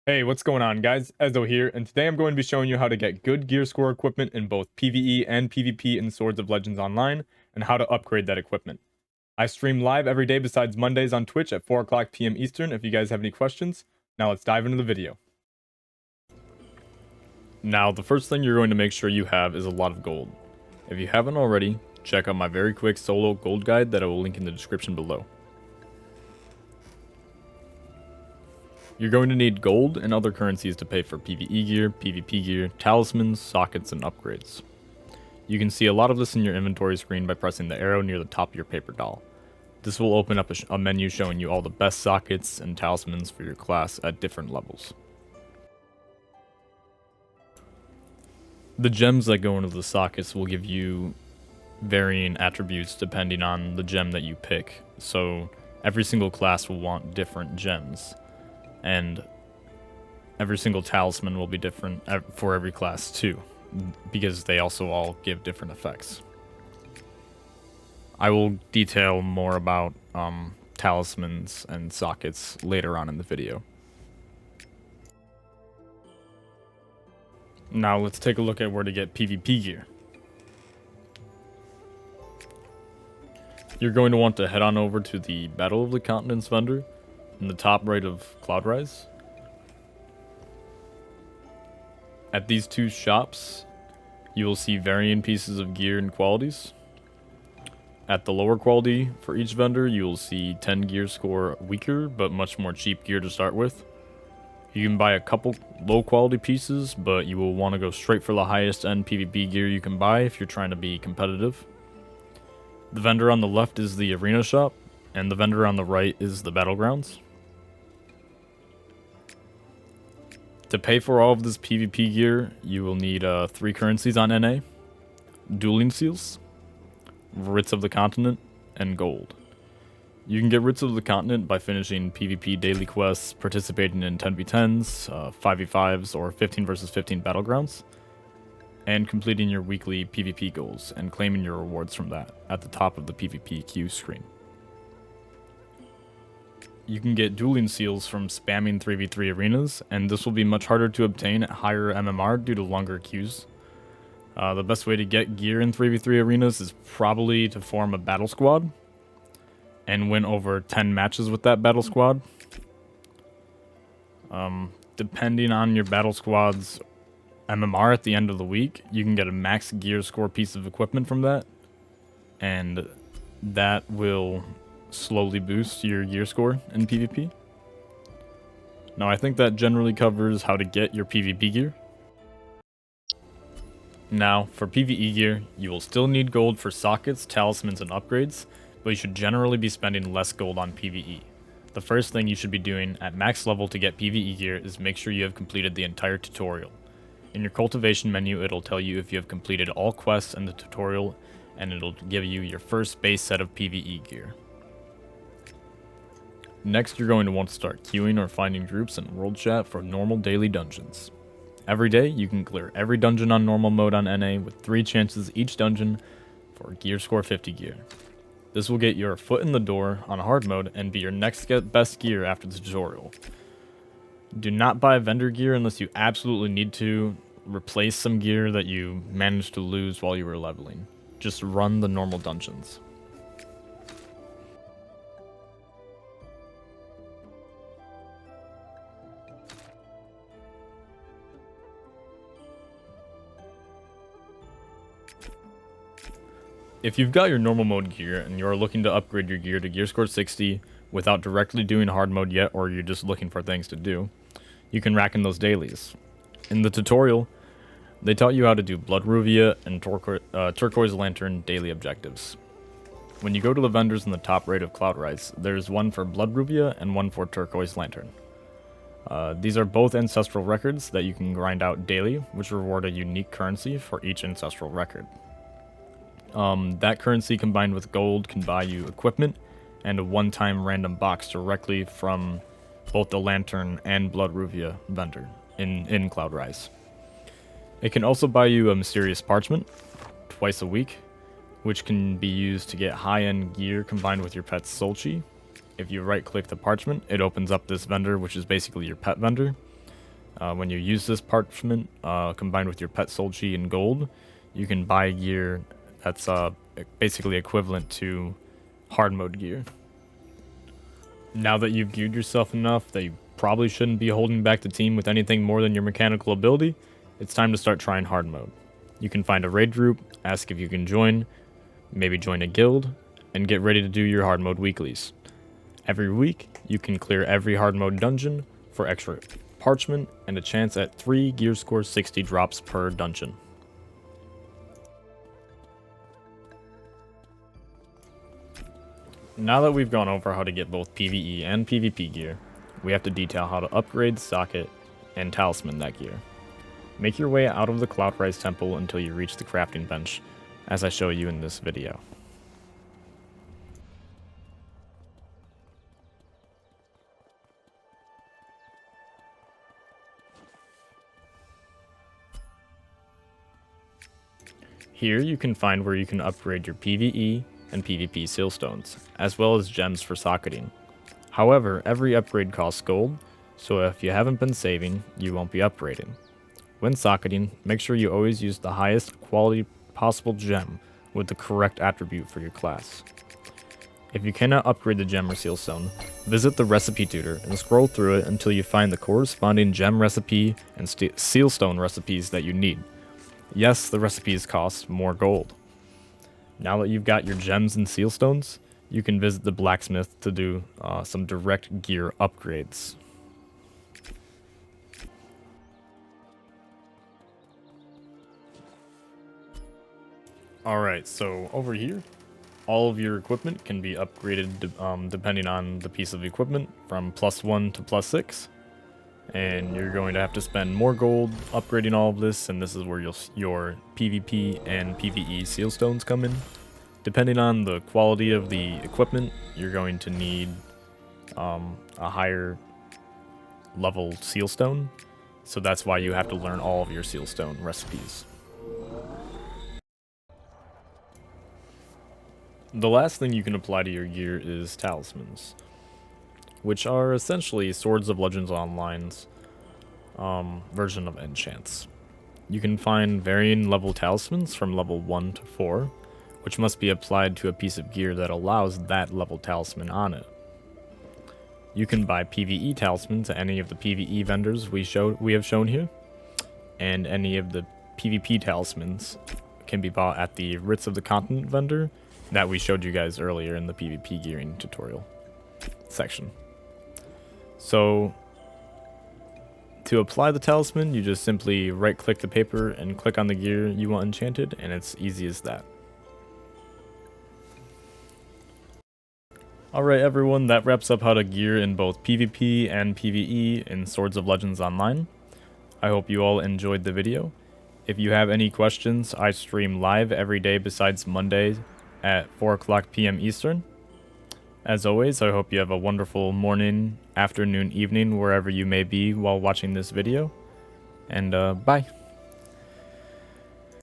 Hey, what's going on, guys? Ezzo here, and today I'm going to be showing you how to get good gear score equipment in both PvE and PvP in Swords of Legends Online, and how to upgrade that equipment. I stream live every day besides Mondays on Twitch at 4 o'clock p.m. Eastern if you guys have any questions. Now let's dive into the video. Now, the first thing you're going to make sure you have is a lot of gold. If you haven't already, check out my very quick solo gold guide that I will link in the description below. You're going to need gold and other currencies to pay for PvE gear, PvP gear, talismans, sockets, and upgrades. You can see a lot of this in your inventory screen by pressing the arrow near the top of your paper doll. This will open up a menu showing you all the best sockets and talismans for your class at different levels. The gems that go into the sockets will give you varying attributes depending on the gem that you pick, so every single class will want different gems. And every single talisman will be different for every class too, because they also all give different effects. I will detail more about talismans and sockets later on in the video. Now let's take a look at where to get PvP gear. You're going to want to head on over to the Battle of the Continents vendor in the top right of Cloudrise. At these two shops, you will see varying pieces of gear and qualities. At the lower quality for each vendor, you will see 10 gear score weaker, but much more cheap gear to start with. You can buy a couple low quality pieces, but you will want to go straight for the highest end PvP gear you can buy if you're trying to be competitive. The vendor on the left is the arena shop, and the vendor on the right is the battlegrounds. To pay for all of this PvP gear, you will need 3 currencies on NA, dueling seals, writs of the continent, and gold. You can get writs of the continent by finishing PvP daily quests, participating in 10v10s, 5v5s, or 15 vs 15 battlegrounds, and completing your weekly PvP goals and claiming your rewards from that at the top of the PvP queue screen. You can get dueling seals from spamming 3v3 arenas, and this will be much harder to obtain at higher MMR due to longer queues. The best way to get gear in 3v3 arenas is probably to form a battle squad and win over 10 matches with that battle squad. Depending on your battle squad's MMR at the end of the week, you can get a max gear score piece of equipment from that, and that will slowly boost your gear score in PvP. Now I think that generally covers how to get your PvP gear. Now for PvE gear, you will still need gold for sockets, talismans, and upgrades, but you should generally be spending less gold on PvE. The first thing you should be doing at max level to get PvE gear is make sure you have completed the entire tutorial. In your cultivation menu, it'll tell you if you have completed all quests in the tutorial, and it'll give you your first base set of PvE gear. Next, you're going to want to start queuing or finding groups in World Chat for normal daily dungeons. Every day, you can clear every dungeon on normal mode on NA with 3 chances each dungeon for gear score 50 gear. This will get your foot in the door on hard mode and be your next best gear after the tutorial. Do not buy vendor gear unless you absolutely need to replace some gear that you managed to lose while you were leveling. Just run the normal dungeons. If you've got your normal mode gear and you're looking to upgrade your gear to gear score 60 without directly doing hard mode yet, or you're just looking for things to do, you can rack in those dailies. In the tutorial, they taught you how to do Blood Ruvia and Turquoise Lantern daily objectives. When you go to the vendors in the top right of Cloudrise, there's one for Blood Ruvia and one for Turquoise Lantern. These are both ancestral records that you can grind out daily, which reward a unique currency for each ancestral record. That currency combined with gold can buy you equipment and a one-time random box directly from both the Lantern and Blood Ruvia vendor in Cloudrise. It can also buy you a mysterious parchment twice a week, which can be used to get high-end gear combined with your pet's soul chi. If you right-click the parchment, it opens up this vendor, which is basically your pet vendor. When you use this parchment combined with your pet soul chi and gold, you can buy gear that's basically equivalent to hard mode gear. Now that you've geared yourself enough that you probably shouldn't be holding back the team with anything more than your mechanical ability, it's time to start trying hard mode. You can find a raid group, ask if you can join, maybe join a guild, and get ready to do your hard mode weeklies. Every week, you can clear every hard mode dungeon for extra parchment and a chance at 3 gear score 60 drops per dungeon. Now that we've gone over how to get both PvE and PvP gear, we have to detail how to upgrade, socket, and talisman that gear. Make your way out of the Cloudrise Temple until you reach the crafting bench, as I show you in this video. Here you can find where you can upgrade your PvE and PvP sealstones, as well as gems for socketing. However, every upgrade costs gold, so if you haven't been saving, you won't be upgrading. When socketing, make sure you always use the highest quality possible gem with the correct attribute for your class. If you cannot upgrade the gem or sealstone, visit the recipe tutor and scroll through it until you find the corresponding gem recipe and sealstone recipes that you need. Yes, the recipes cost more gold. Now that you've got your gems and sealstones, you can visit the blacksmith to do some direct gear upgrades. Alright, so over here, all of your equipment can be upgraded depending on the piece of equipment from +1 to +6. And you're going to have to spend more gold upgrading all of this, and this is where your PvP and PvE sealstones come in. Depending on the quality of the equipment, you're going to need a higher level sealstone, so that's why you have to learn all of your sealstone recipes. The last thing you can apply to your gear is talismans, which are essentially Swords of Legends Online's version of enchants. You can find varying level talismans from level 1 to 4, which must be applied to a piece of gear that allows that level talisman on it. You can buy PvE talismans at any of the PvE vendors we have shown here, and any of the PvP talismans can be bought at the Writs of the Continent vendor that we showed you guys earlier in the PvP gearing tutorial section. So, to apply the talisman, you just simply right-click the paper and click on the gear you want enchanted, and it's easy as that. Alright everyone, that wraps up how to gear in both PvP and PvE in Swords of Legends Online. I hope you all enjoyed the video. If you have any questions, I stream live every day besides Monday at 4 o'clock p.m. Eastern. As always, I hope you have a wonderful morning, afternoon, evening, wherever you may be while watching this video. And bye.